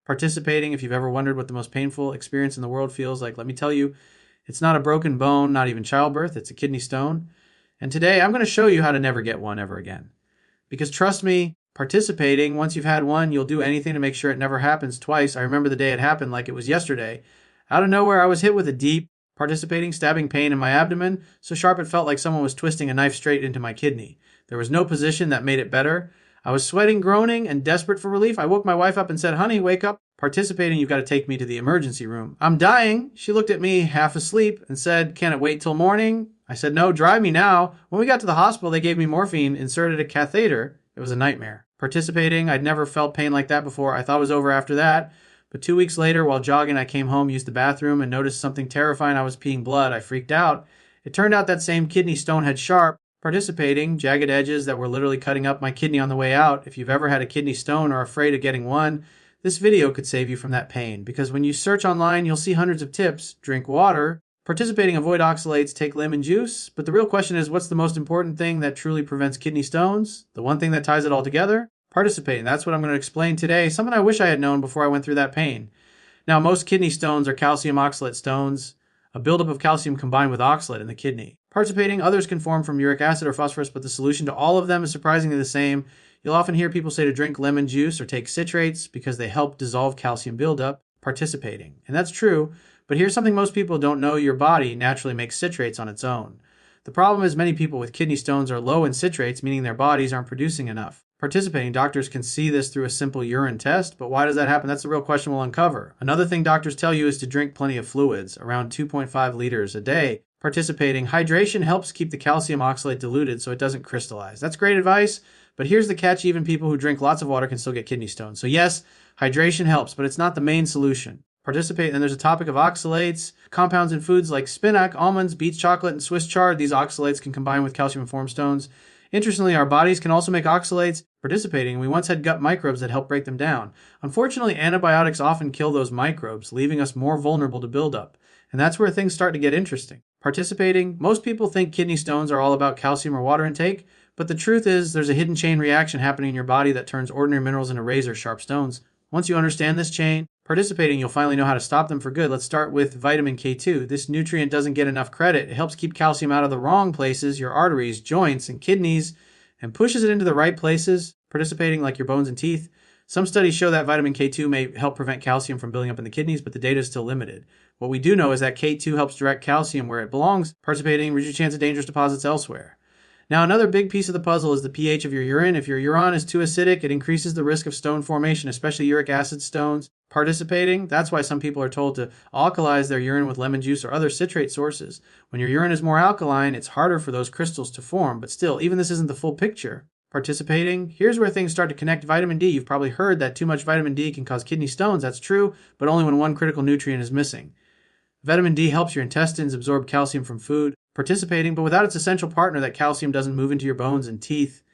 Participating, if you've ever wondered what the most painful experience in the world feels like, let me tell you, it's not a broken bone, not even childbirth, it's a kidney stone. And today I'm going to show you how to never get one ever again. Because trust me, participating, once you've had one, you'll do anything to make sure it never happens twice. I remember the day it happened like it was yesterday. Out of nowhere, I was hit with a deep, participating, stabbing pain in my abdomen, so sharp it felt like someone was twisting a knife straight into my kidney. There was no position that made it better. I was sweating, groaning, and desperate for relief. I woke my wife up and said, "Honey, wake up. Participating, you've got to take me to the emergency room." "I'm dying." She looked at me half asleep and said, "Can it wait till morning?" I said, "No, drive me now." When we got to the hospital, they gave me morphine, inserted a catheter. It was a nightmare. Participating, I'd never felt pain like that before. I thought it was over after that. But 2 weeks later, while jogging, I came home, used the bathroom, and noticed something terrifying. I was peeing blood. I freaked out. It turned out that same kidney stone had sharp, participating, jagged edges that were literally cutting up my kidney on the way out. If you've ever had a kidney stone or are afraid of getting one, this video could save you from that pain. Because when you search online, you'll see hundreds of tips. Drink water. Participating, avoid oxalates, take lemon juice. But the real question is, what's the most important thing that truly prevents kidney stones? The one thing that ties it all together? Participating. That's what I'm going to explain today. Something I wish I had known before I went through that pain. Now, most kidney stones are calcium oxalate stones, a buildup of calcium combined with oxalate in the kidney. Participating, others can form from uric acid or phosphorus, but the solution to all of them is surprisingly the same. You'll often hear people say to drink lemon juice or take citrates because they help dissolve calcium buildup. Participating. And that's true, but here's something most people don't know: your body naturally makes citrates on its own. The problem is many people with kidney stones are low in citrates, meaning their bodies aren't producing enough. Participating, doctors can see this through a simple urine test, but why does that happen? That's the real question we'll uncover. Another thing doctors tell you is to drink plenty of fluids, around 2.5 liters a day. Participating, hydration helps keep the calcium oxalate diluted so it doesn't crystallize. That's great advice, but here's the catch: even people who drink lots of water can still get kidney stones. So yes, hydration helps, but it's not the main solution. Participate, and there's a topic of oxalates. Compounds in foods like spinach, almonds, beets, chocolate, and Swiss chard. These oxalates can combine with calcium and form stones. Interestingly, our bodies can also make oxalates. Participating, we once had gut microbes that help break them down. Unfortunately, antibiotics often kill those microbes, leaving us more vulnerable to buildup. And that's where things start to get interesting. Participating, most people think kidney stones are all about calcium or water intake, but the truth is there's a hidden chain reaction happening in your body that turns ordinary minerals into razor-sharp stones. Once you understand this chain, participating, you'll finally know how to stop them for good. Let's start with vitamin K2. This nutrient doesn't get enough credit. It helps keep calcium out of the wrong places, your arteries, joints, and kidneys, and pushes it into the right places, participating, like your bones and teeth. Some studies show that vitamin K2 may help prevent calcium from building up in the kidneys, but the data is still limited. What we do know is that K2 helps direct calcium where it belongs. Participating reduces your chance of dangerous deposits elsewhere. Now, another big piece of the puzzle is the pH of your urine. If your urine is too acidic, it increases the risk of stone formation, especially uric acid stones. Participating, that's why some people are told to alkalize their urine with lemon juice or other citrate sources. When your urine is more alkaline, it's harder for those crystals to form, but still, even this isn't the full picture. Participating, here's where things start to connect. Vitamin D. You've probably heard that too much vitamin D can cause kidney stones. That's true, but only when one critical nutrient is missing. Vitamin D helps your intestines absorb calcium from food. Participating, but without its essential partner, that calcium doesn't move into your bones and teeth.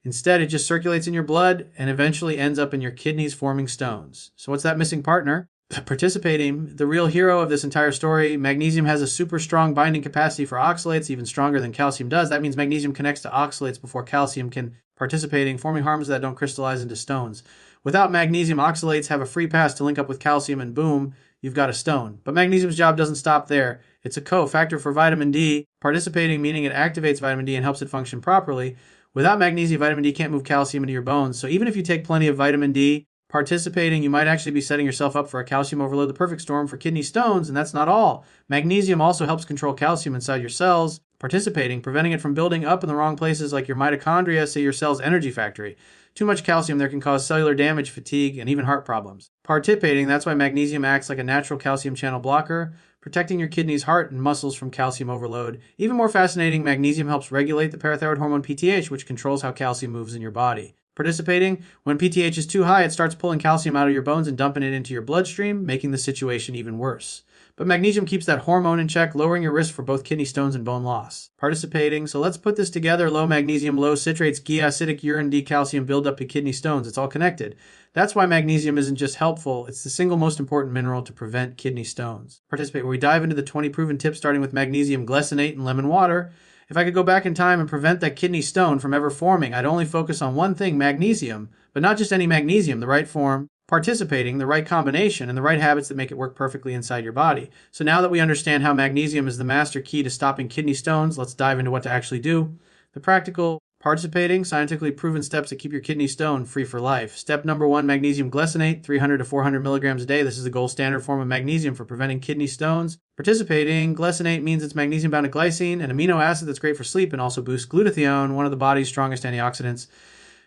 Instead, it just circulates in your blood and eventually ends up in your kidneys forming stones. So what's that missing partner? Participating, the real hero of this entire story. Magnesium has a super strong binding capacity for oxalates, even stronger than calcium does. That means magnesium connects to oxalates before calcium can. Participating, forming harms that don't crystallize into stones. Without magnesium, oxalates have a free pass to link up with calcium, and boom, you've got a stone. But magnesium's job doesn't stop there. It's a cofactor for vitamin D. Participating, meaning it activates vitamin D and helps it function properly. Without magnesium, vitamin D can't move calcium into your bones. So even if you take plenty of vitamin D, participating, you might actually be setting yourself up for a calcium overload, the perfect storm for kidney stones, and that's not all. Magnesium also helps control calcium inside your cells. Participating, preventing it from building up in the wrong places like your mitochondria, say your cell's energy factory. Too much calcium there can cause cellular damage, fatigue, and even heart problems. Participating, that's why magnesium acts like a natural calcium channel blocker, protecting your kidneys, heart, and muscles from calcium overload. Even more fascinating, magnesium helps regulate the parathyroid hormone PTH, which controls how calcium moves in your body. Participating, when PTH is too high, it starts pulling calcium out of your bones and dumping it into your bloodstream, making the situation even worse. But magnesium keeps that hormone in check, lowering your risk for both kidney stones and bone loss. Participating, so let's put this together: low magnesium, low citrates, GI, acidic urine, decalcium, build up to kidney stones. It's all connected. That's why magnesium isn't just helpful, it's the single most important mineral to prevent kidney stones. Participate, where we dive into the 20 proven tips, starting with magnesium, glycinate, and lemon water. If I could go back in time and prevent that kidney stone from ever forming, I'd only focus on one thing: magnesium. But not just any magnesium, the right form. participating, the right combination, and the right habits that make it work perfectly inside your body. So now that we understand how magnesium is the master key to stopping kidney stones, let's dive into what to actually do. The practical, participating, scientifically proven steps that keep your kidney stone free for life. Step number 1, magnesium glycinate, 300 to 400 milligrams a day. This is the gold standard form of magnesium for preventing kidney stones. Participating, glycinate means it's magnesium bound to glycine, an amino acid that's great for sleep and also boosts glutathione, one of the body's strongest antioxidants.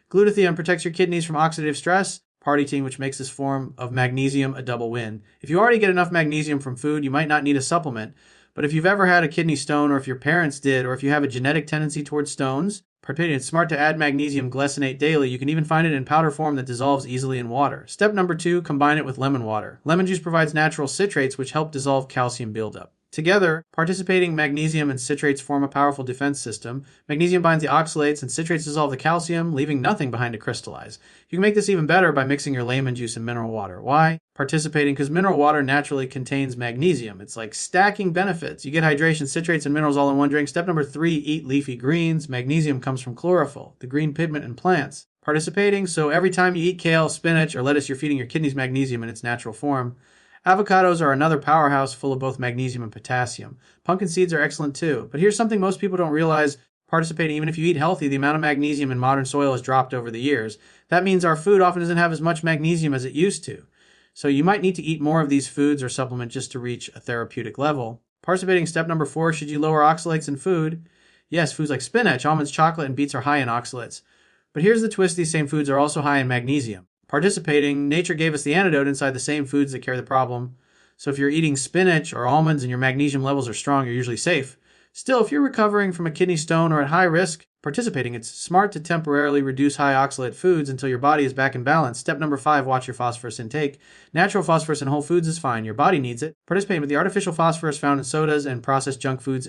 Glutathione protects your kidneys from oxidative stress, partyting, which makes this form of magnesium a double win. If you already get enough magnesium from food, you might not need a supplement. But if you've ever had a kidney stone, or if your parents did, or if you have a genetic tendency towards stones, it's smart to add magnesium glycinate daily. You can even find it in powder form that dissolves easily in water. Step number 2, combine it with lemon water. Lemon juice provides natural citrates which help dissolve calcium buildup. Together, participating magnesium and citrates form a powerful defense system. Magnesium binds the oxalates and citrates dissolve the calcium, leaving nothing behind to crystallize. You can make this even better by mixing your lemon juice and mineral water. Why? Participating because mineral water naturally contains magnesium. It's like stacking benefits. You get hydration, citrates, and minerals all in one drink. Step number 3, eat leafy greens. Magnesium comes from chlorophyll, the green pigment in plants. Participating, so every time you eat kale, spinach, or lettuce, you're feeding your kidneys magnesium in its natural form. Avocados are another powerhouse full of both magnesium and potassium. Pumpkin seeds are excellent too. But here's something most people don't realize. Participating, even if you eat healthy, the amount of magnesium in modern soil has dropped over the years. That means our food often doesn't have as much magnesium as it used to. So you might need to eat more of these foods or supplement just to reach a therapeutic level. Participating, step number 4, should you lower oxalates in food? Yes, foods like spinach, almonds, chocolate, and beets are high in oxalates. But here's the twist, these same foods are also high in magnesium. Participating, nature gave us the antidote inside the same foods that carry the problem. So if you're eating spinach or almonds and your magnesium levels are strong, you're usually safe. Still, if you're recovering from a kidney stone or at high risk, participating, it's smart to temporarily reduce high oxalate foods until your body is back in balance. Step number 5, watch your phosphorus intake. Natural phosphorus in whole foods is fine. Your body needs it. Participating with the artificial phosphorus found in sodas and processed junk foods,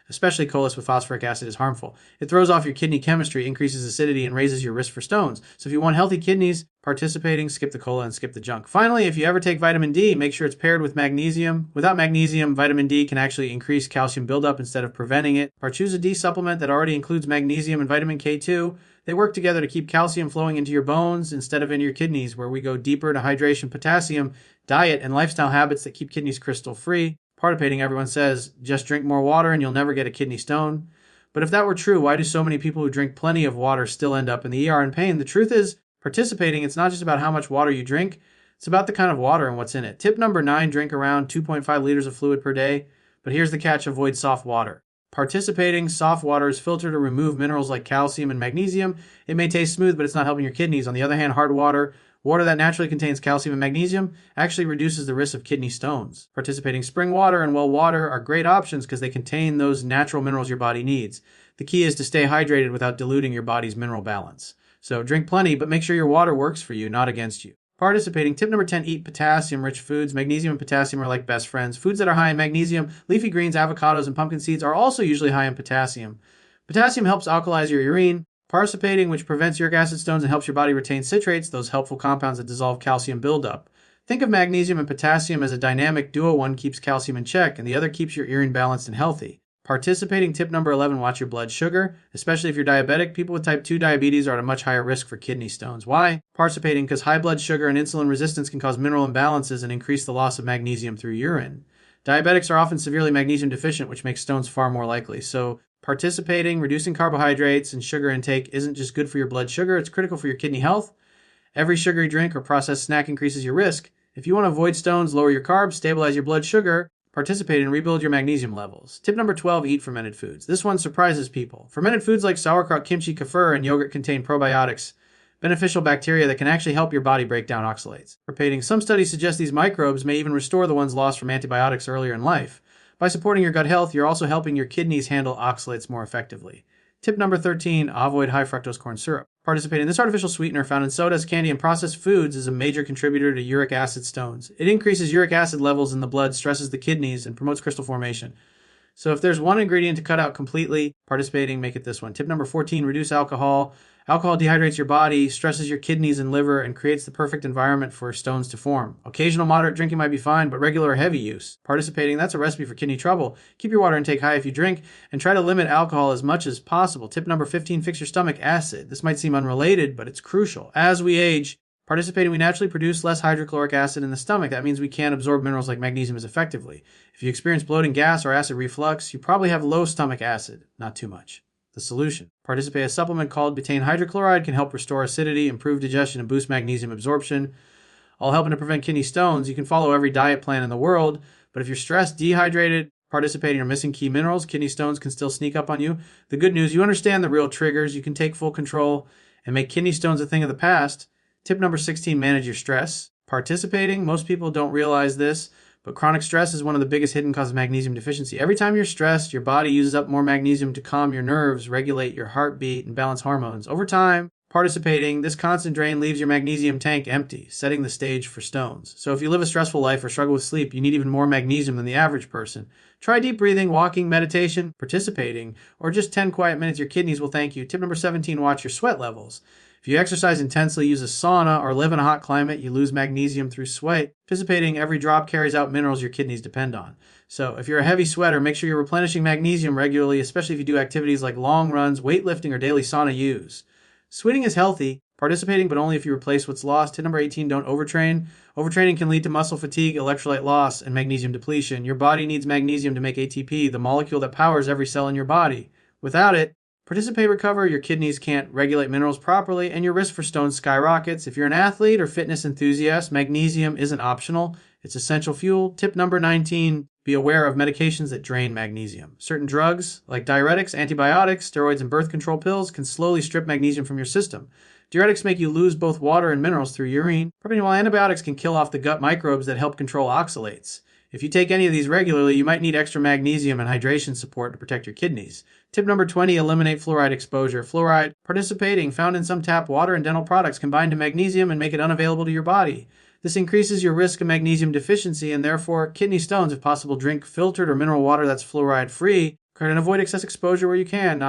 especially Colus with phosphoric acid, is harmful. It throws off your kidney chemistry, increases acidity, and raises your risk for stones. So if you want healthy kidneys, participating, skip the cola and skip the junk. Finally, if you ever take vitamin D, make sure it's paired with magnesium. Without magnesium, vitamin D can actually increase calcium buildup instead of preventing it. Or choose a D supplement that already includes magnesium and vitamin K2. They work together to keep calcium flowing into your bones instead of into your kidneys, where we go deeper into hydration, potassium, diet, and lifestyle habits that keep kidneys crystal free. Participating, everyone says, just drink more water and you'll never get a kidney stone. But if that were true, why do so many people who drink plenty of water still end up in the ER in pain? The truth is, participating, it's not just about how much water you drink, it's about the kind of water and what's in it. Tip number 9, drink around 2.5 liters of fluid per day. But here's the catch, avoid soft water. Participating, soft water is filtered to remove minerals like calcium and magnesium. It may taste smooth, but it's not helping your kidneys. On the other hand, hard water, water that naturally contains calcium and magnesium, actually reduces the risk of kidney stones. Participating spring water and well water are great options because they contain those natural minerals your body needs. The key is to stay hydrated without diluting your body's mineral balance. So drink plenty, but make sure your water works for you, not against you. Participating, tip number 10, eat potassium-rich foods. Magnesium and potassium are like best friends. Foods that are high in magnesium, leafy greens, avocados, and pumpkin seeds are also usually high in potassium. Potassium helps alkalize your urine. Participating, which prevents uric acid stones and helps your body retain citrates, those helpful compounds that dissolve calcium buildup. Think of magnesium and potassium as a dynamic duo. One keeps calcium in check, and the other keeps your urine balanced and healthy. Participating, tip number 11, watch your blood sugar. Especially if you're diabetic, people with type 2 diabetes are at a much higher risk for kidney stones. Why? Participating because high blood sugar and insulin resistance can cause mineral imbalances and increase the loss of magnesium through urine. Diabetics are often severely magnesium deficient, which makes stones far more likely. So participating, reducing carbohydrates and sugar intake isn't just good for your blood sugar, it's critical for your kidney health. Every sugary drink or processed snack increases your risk. If you want to avoid stones, lower your carbs, stabilize your blood sugar, participate and rebuild your magnesium levels. Tip number 12, eat fermented foods. This one surprises people. Fermented foods like sauerkraut, kimchi, kefir, and yogurt contain probiotics, beneficial bacteria that can actually help your body break down oxalates. Some studies suggest these microbes may even restore the ones lost from antibiotics earlier in life. By supporting your gut health, you're also helping your kidneys handle oxalates more effectively. Tip number 13, avoid high fructose corn syrup. Participating, this artificial sweetener found in sodas, candy, and processed foods is a major contributor to uric acid stones. It increases uric acid levels in the blood, stresses the kidneys, and promotes crystal formation. So if there's one ingredient to cut out completely, participating, make it this one. Tip number 14, reduce alcohol. Alcohol dehydrates your body, stresses your kidneys and liver, and creates the perfect environment for stones to form. Occasional moderate drinking might be fine, but regular or heavy use. Participating, that's a recipe for kidney trouble. Keep your water intake high if you drink, and try to limit alcohol as much as possible. Tip number 15, fix your stomach acid. This might seem unrelated, but it's crucial. As we age, Participating, we naturally produce less hydrochloric acid in the stomach. That means we can't absorb minerals like magnesium as effectively. If you experience bloating, gas, or acid reflux, you probably have low stomach acid, not too much. The solution. Participate, a supplement called betaine hydrochloride can help restore acidity, improve digestion, and boost magnesium absorption, all helping to prevent kidney stones. You can follow every diet plan in the world, but if you're stressed, dehydrated, participating, or missing key minerals, kidney stones can still sneak up on you. The good news, you understand the real triggers. You can take full control and make kidney stones a thing of the past. Tip number 16, manage your stress. Participating, most people don't realize this, but chronic stress is one of the biggest hidden causes of magnesium deficiency. Every time you're stressed, your body uses up more magnesium to calm your nerves, regulate your heartbeat, and balance hormones. Over time, participating, this constant drain leaves your magnesium tank empty, setting the stage for stones. So if you live a stressful life or struggle with sleep, you need even more magnesium than the average person. Try deep breathing, walking, meditation, participating, or just 10 quiet minutes. Your kidneys will thank you. Tip number 17, watch your sweat levels. If you exercise intensely, use a sauna, or live in a hot climate, you lose magnesium through sweat. Participating, every drop carries out minerals your kidneys depend on. So if you're a heavy sweater, make sure you're replenishing magnesium regularly, especially if you do activities like long runs, weightlifting, or daily sauna use. Sweating is healthy, participating, but only if you replace what's lost. Tip number 18, don't overtrain. Overtraining can lead to muscle fatigue, electrolyte loss, and magnesium depletion. Your body needs magnesium to make ATP, the molecule that powers every cell in your body. Without it, participate, recover, your kidneys can't regulate minerals properly, and your risk for stones skyrockets. If you're an athlete or fitness enthusiast, magnesium isn't optional. It's essential fuel. Tip number 19, be aware of medications that drain magnesium. Certain drugs, like diuretics, antibiotics, steroids, and birth control pills, can slowly strip magnesium from your system. Diuretics make you lose both water and minerals through urine, while antibiotics can kill off the gut microbes that help control oxalates. If you take any of these regularly, you might need extra magnesium and hydration support to protect your kidneys. Tip number 20, eliminate fluoride exposure. Fluoride, participating, found in some tap water and dental products, combine to magnesium and make it unavailable to your body. This increases your risk of magnesium deficiency and therefore kidney stones. If possible, drink filtered or mineral water that's fluoride free and avoid excess exposure where you can.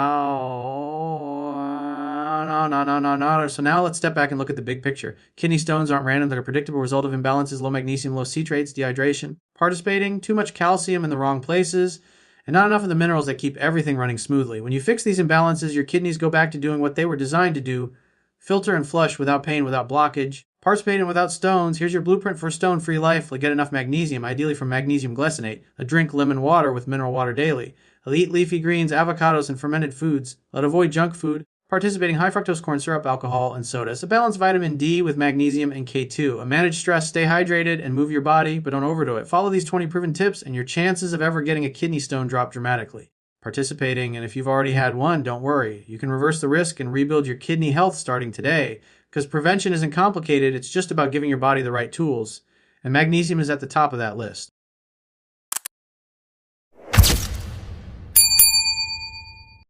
So now let's step back and look at the big picture. Kidney stones aren't random. They're a predictable result of imbalances, low magnesium, low citrates, dehydration. Participating, too much calcium in the wrong places, and not enough of the minerals that keep everything running smoothly. When you fix these imbalances, your kidneys go back to doing what they were designed to do: filter and flush without pain, without blockage. Participating without stones. Here's your blueprint for a stone-free life. Get enough magnesium, ideally from magnesium glycinate. Drink lemon water with mineral water daily. Eat leafy greens, avocados, and fermented foods. Avoid junk food. Participating, high fructose corn syrup, alcohol, and sodas. Balance vitamin D with magnesium and K2. Manage stress, stay hydrated, and move your body, but don't overdo it. Follow these 20 proven tips, and your chances of ever getting a kidney stone drop dramatically. Participating, and if you've already had one, don't worry. You can reverse the risk and rebuild your kidney health starting today, because prevention isn't complicated. It's just about giving your body the right tools, and magnesium is at the top of that list.